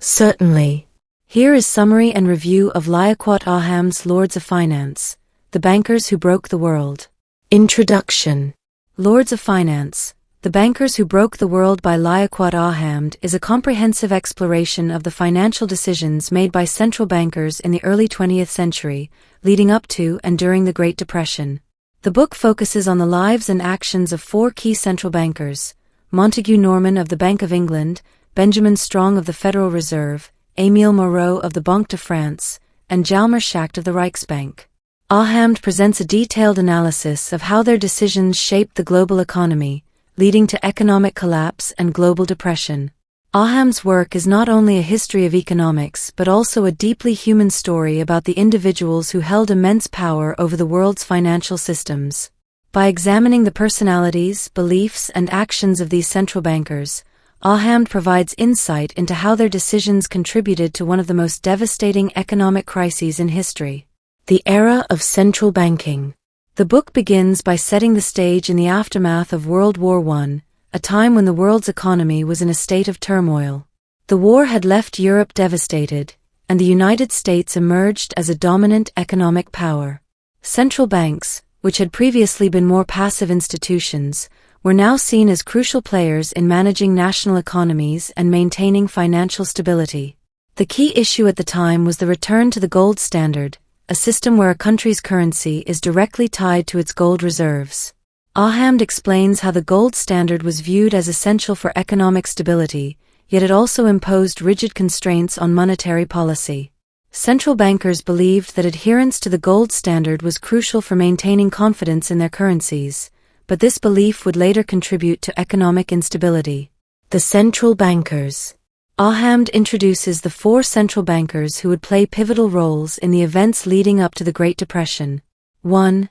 Certainly. Here is summary and review of Liaquat Ahemed's Lords of Finance, The Bankers Who Broke the World. Introduction. Lords of Finance, The Bankers Who Broke the World by Liaquat Ahamed is a comprehensive exploration of the financial decisions made by central bankers in the early 20th century, leading up to and during the Great Depression. The book focuses on the lives and actions of four key central bankers: Montagu Norman of the Bank of England, Benjamin Strong of the Federal Reserve, Émile Moreau of the Banque de France, and Hjalmar Schacht of the Reichsbank. Ahamed presents a detailed analysis of how their decisions shaped the global economy, leading to economic collapse and global depression. Ahemed's work is not only a history of economics but also a deeply human story about the individuals who held immense power over the world's financial systems. By examining the personalities, beliefs, and actions of these central bankers, Ahamed provides insight into how their decisions contributed to one of the most devastating economic crises in history. The Era of Central Banking. The book begins by setting the stage in the aftermath of World War I, a time when the world's economy was in a state of turmoil. The war had left Europe devastated, and the United States emerged as a dominant economic power. Central banks, which had previously been more passive institutions, were now seen as crucial players in managing national economies and maintaining financial stability. The key issue at the time was the return to the gold standard, a system where a country's currency is directly tied to its gold reserves. Ahamed explains how the gold standard was viewed as essential for economic stability, yet it also imposed rigid constraints on monetary policy. Central bankers believed that adherence to the gold standard was crucial for maintaining confidence in their currencies, but this belief would later contribute to economic instability. The central bankers. Ahamed introduces the four central bankers who would play pivotal roles in the events leading up to the Great Depression. 1.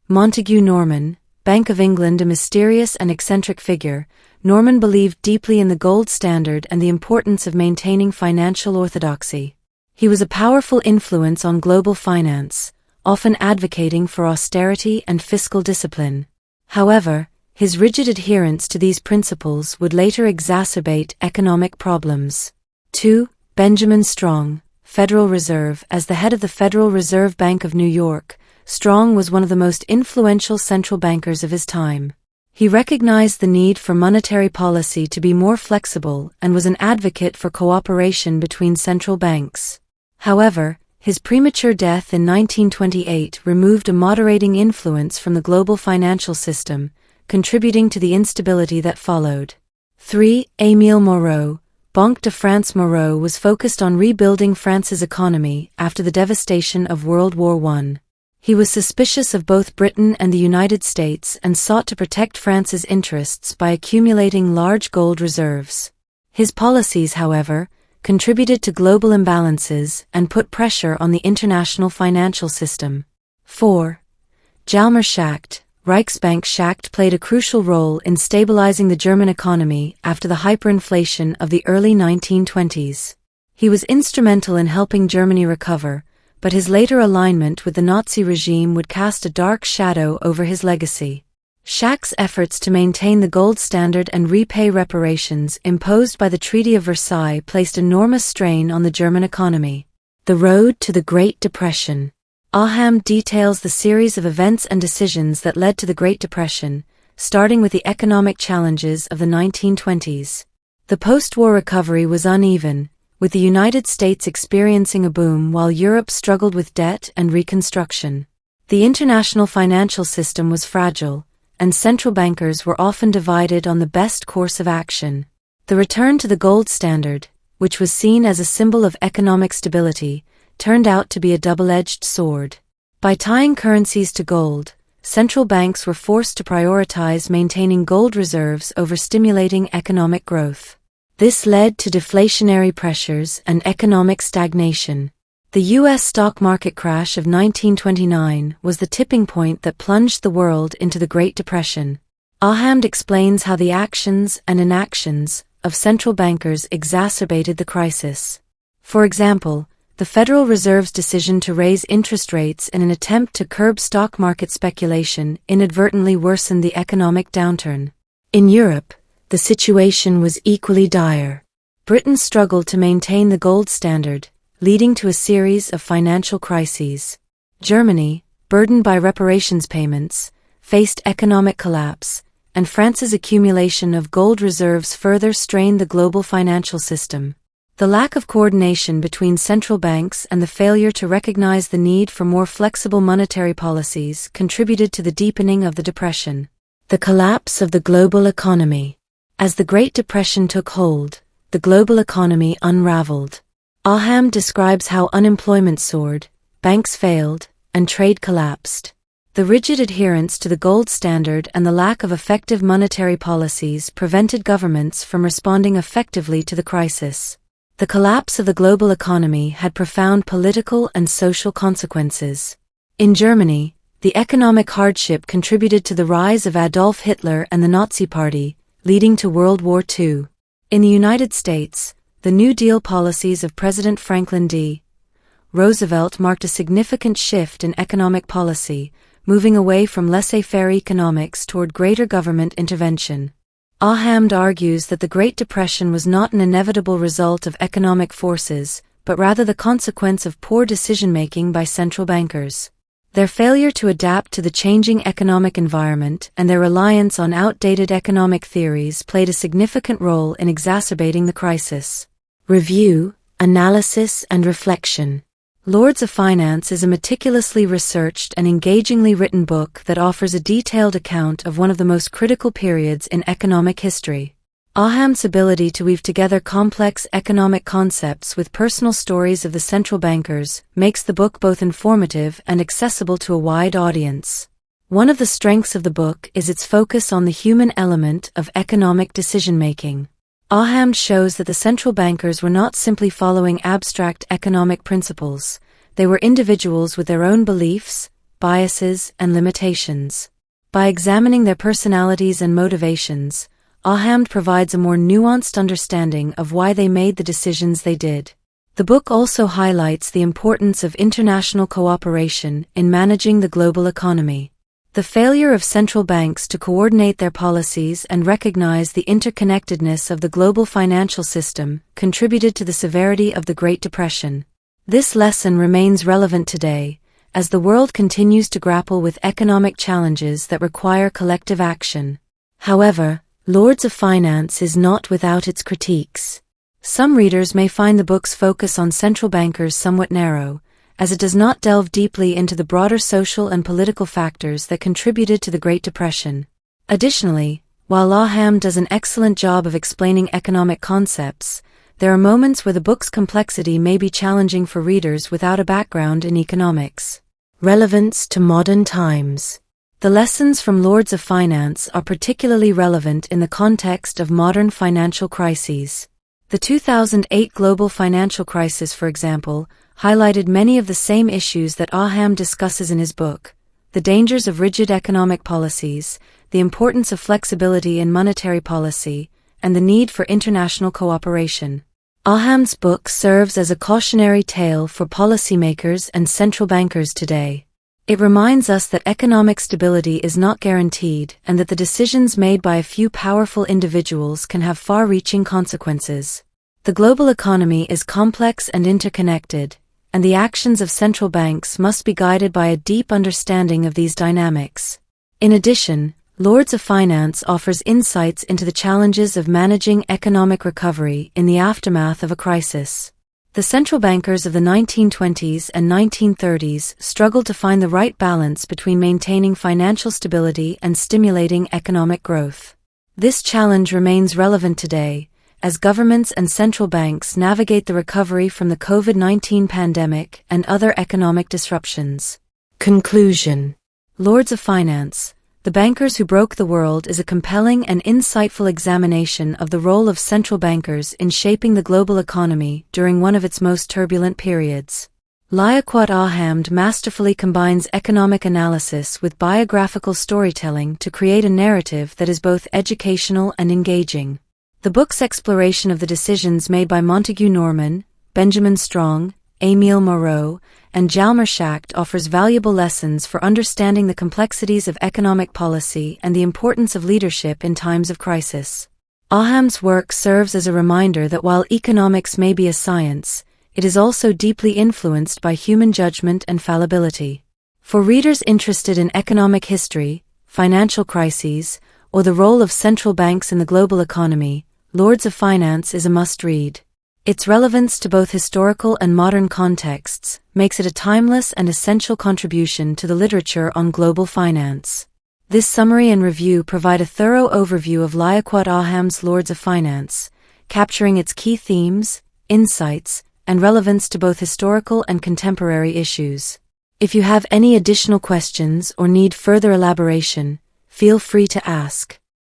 Montagu Norman, Bank of England. A mysterious and eccentric figure, Norman believed deeply in the gold standard and the importance of maintaining financial orthodoxy. He was a powerful influence on global finance, often advocating for austerity and fiscal discipline. However, his rigid adherence to these principles would later exacerbate economic problems. 2. Benjamin Strong, Federal Reserve. As the head of the Federal Reserve Bank of New York, Strong was one of the most influential central bankers of his time. He recognized the need for monetary policy to be more flexible and was an advocate for cooperation between central banks. However, his premature death in 1928 removed a moderating influence from the global financial system, contributing to the instability that followed. 3. Émile Moreau, Banque de France. Moreau was focused on rebuilding France's economy after the devastation of World War I. He was suspicious of both Britain and the United States and sought to protect France's interests by accumulating large gold reserves. His policies, however, contributed to global imbalances and put pressure on the international financial system. 4. Hjalmar Schacht, Reichsbank. Schacht played a crucial role in stabilizing the German economy after the hyperinflation of the early 1920s. He was instrumental in helping Germany recover, but his later alignment with the Nazi regime would cast a dark shadow over his legacy. Schacht's efforts to maintain the gold standard and repay reparations imposed by the Treaty of Versailles placed enormous strain on the German economy. The road to the Great Depression. Ahamed details the series of events and decisions that led to the Great Depression, starting with the economic challenges of the 1920s. The post-war recovery was uneven, with the United States experiencing a boom while Europe struggled with debt and reconstruction. The international financial system was fragile, and central bankers were often divided on the best course of action. The return to the gold standard, which was seen as a symbol of economic stability, turned out to be a double-edged sword. By tying currencies to gold, central banks were forced to prioritize maintaining gold reserves over stimulating economic growth. This led to deflationary pressures and economic stagnation. The U.S. stock market crash of 1929 was the tipping point that plunged the world into the Great Depression. Ahamed explains how the actions and inactions of central bankers exacerbated the crisis. For example, the Federal Reserve's decision to raise interest rates in an attempt to curb stock market speculation inadvertently worsened the economic downturn. In Europe, the situation was equally dire. Britain struggled to maintain the gold standard, leading to a series of financial crises. Germany, burdened by reparations payments, faced economic collapse, and France's accumulation of gold reserves further strained the global financial system. The lack of coordination between central banks and the failure to recognize the need for more flexible monetary policies contributed to the deepening of the Depression. The collapse of the global economy. As the Great Depression took hold, the global economy unraveled. Ahamed describes how unemployment soared, banks failed, and trade collapsed. The rigid adherence to the gold standard and the lack of effective monetary policies prevented governments from responding effectively to the crisis. The collapse of the global economy had profound political and social consequences. In Germany, the economic hardship contributed to the rise of Adolf Hitler and the Nazi Party, leading to World War II. In the United States, the New Deal policies of President Franklin D. Roosevelt marked a significant shift in economic policy, moving away from laissez-faire economics toward greater government intervention. Ahamed argues that the Great Depression was not an inevitable result of economic forces, but rather the consequence of poor decision-making by central bankers. Their failure to adapt to the changing economic environment and their reliance on outdated economic theories played a significant role in exacerbating the crisis. Review, analysis, and reflection. Lords of Finance is a meticulously researched and engagingly written book that offers a detailed account of one of the most critical periods in economic history. Ahemed's ability to weave together complex economic concepts with personal stories of the central bankers makes the book both informative and accessible to a wide audience. One of the strengths of the book is its focus on the human element of economic decision-making. Ahamed shows that the central bankers were not simply following abstract economic principles, they were individuals with their own beliefs, biases, and limitations. By examining their personalities and motivations, Ahamed provides a more nuanced understanding of why they made the decisions they did. The book also highlights the importance of international cooperation in managing the global economy. The failure of central banks to coordinate their policies and recognize the interconnectedness of the global financial system contributed to the severity of the Great Depression. This lesson remains relevant today, as the world continues to grapple with economic challenges that require collective action. However, Lords of Finance is not without its critiques. Some readers may find the book's focus on central bankers somewhat narrow, as it does not delve deeply into the broader social and political factors that contributed to the Great Depression. Additionally, while Ahamed does an excellent job of explaining economic concepts, there are moments where the book's complexity may be challenging for readers without a background in economics. Relevance to modern times. The lessons from Lords of Finance are particularly relevant in the context of modern financial crises. The 2008 global financial crisis, for example, highlighted many of the same issues that Ahamed discusses in his book: the dangers of rigid economic policies, the importance of flexibility in monetary policy, and the need for international cooperation. Ahemed's book serves as a cautionary tale for policymakers and central bankers today. It reminds us that economic stability is not guaranteed and that the decisions made by a few powerful individuals can have far-reaching consequences. The global economy is complex and interconnected, and the actions of central banks must be guided by a deep understanding of these dynamics. In addition, Lords of Finance offers insights into the challenges of managing economic recovery in the aftermath of a crisis. The central bankers of the 1920s and 1930s struggled to find the right balance between maintaining financial stability and stimulating economic growth. This challenge remains relevant today, as governments and central banks navigate the recovery from the COVID-19 pandemic and other economic disruptions. Conclusion. Lords of Finance, The Bankers Who Broke the World is a compelling and insightful examination of the role of central bankers in shaping the global economy during one of its most turbulent periods. Liaquat Ahamed masterfully combines economic analysis with biographical storytelling to create a narrative that is both educational and engaging. The book's exploration of the decisions made by Montagu Norman, Benjamin Strong, Émile Moreau, and Hjalmar Schacht offers valuable lessons for understanding the complexities of economic policy and the importance of leadership in times of crisis. Ahamed's work serves as a reminder that while economics may be a science, it is also deeply influenced by human judgment and fallibility. For readers interested in economic history, financial crises, or the role of central banks in the global economy, Lords of Finance is a must-read. Its relevance to both historical and modern contexts makes it a timeless and essential contribution to the literature on global finance. This summary and review provide a thorough overview of Liaquat Ahamed's Lords of Finance, capturing its key themes, insights, and relevance to both historical and contemporary issues. If you have any additional questions or need further elaboration, feel free to ask.